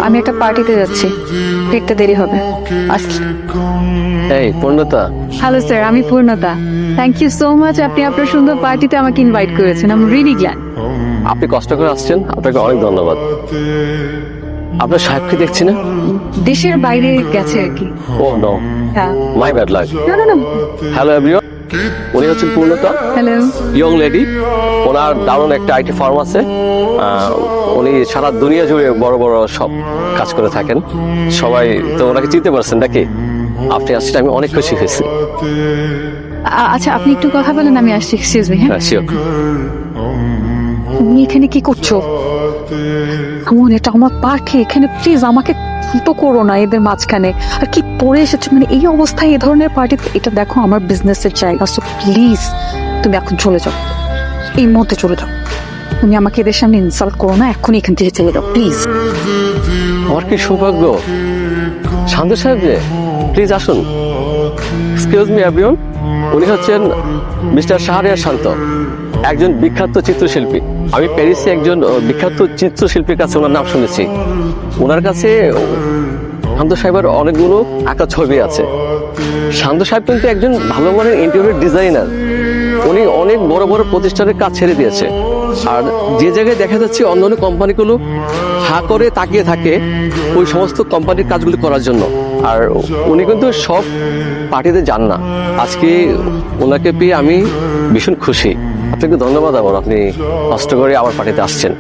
আমি একটা পার্টিতে যাচ্ছি, ফিরতে দেরি হবে। আসছি। এই পূর্ণতা, হ্যালো স্যার, আমি পূর্ণতা। থ্যাংক ইউ সো মাচ, আপনি আপনার সুন্দর পার্টিতে আমাকে ইনভাইট করেছেন। I am really glad. আপনি কষ্ট করে আসছেন, আপনাকে অনেক ধন্যবাদ। আপনার সাহেবকে দেখছি না। দেশের বাইরে গেছে আর কি। ও নো, হ্যাঁ। My bad luck. না না না। হ্যালো এভরিওয়ান, উনি হচ্ছেন পূর্ণতা, হ্যালো। Young lady. ওনার দারুণ একটা আইটি ফার্ম আছে। উনি সারা দুনিয়া জুড়ে বড় বড় সব কাজ করে থাকেন। সবাই তো ওনাকে চিনতে পারছেন নাকি? আপনি আসছেন, আমি অনেক খুশি হয়েছি। আচ্ছা, আপনি একটু কথা বলেন, আমি আসছি। Excuse me. হ্যাঁ, হ্যাঁ শিওর। তুমি এখানে কি করছো? এমন, এটা আমার পার্টি, এখানে প্লিজ আমাকে ছোট করো না এদের মাঝখানে। আর কি পরে এসেছো, মানে এই অবস্থায় এ ধরনের পার্টি? এটা দেখো আমার বিজনেসের জায়গা, সো প্লিজ তুমি এখন চলে যাও, এই মুহূর্তে চলে যাও। তুমি আমাকে এদের সামনে ইনসাল্ট করো না, এখনই এখান থেকে চলে যাও প্লিজ। আমার কি সৌভাগ্য। শান্ত সাহেব যে, প্লিজ আসুন। এক্সকিউজ মি এভরিওয়ান, উনি হচ্ছেন মিস্টার শাহরিয়ার শান্ত, একজন বিখ্যাত চিত্রশিল্পী। আমি প্যারিসে একজন বিখ্যাত চিত্রশিল্পীর কাছে ওনার নাম শুনেছি। ওনার কাছে শান্ত সাহেবের অনেকগুলো আঁকা ছবি আছে। শান্ত সাহেব কিন্তু একজন ভালো মানের ইন্টেরিয়র ডিজাইনার। উনি অনেক বড় বড় প্রতিষ্ঠানের কাজ ছেড়ে দিয়েছে। আর যে জায়গায় দেখা যাচ্ছে অন্য অন্য কোম্পানিগুলো হা করে তাকিয়ে থাকে ওই সমস্ত কোম্পানির কাজগুলো করার জন্য, আর উনি কিন্তু সব পার্টিতে যান না। আজকে ওনাকে পেয়ে আমি ভীষণ খুশি। আপনাকে ধন্যবাদ আবার, আপনি কষ্ট করে আমার পার্টিতে আসছেন।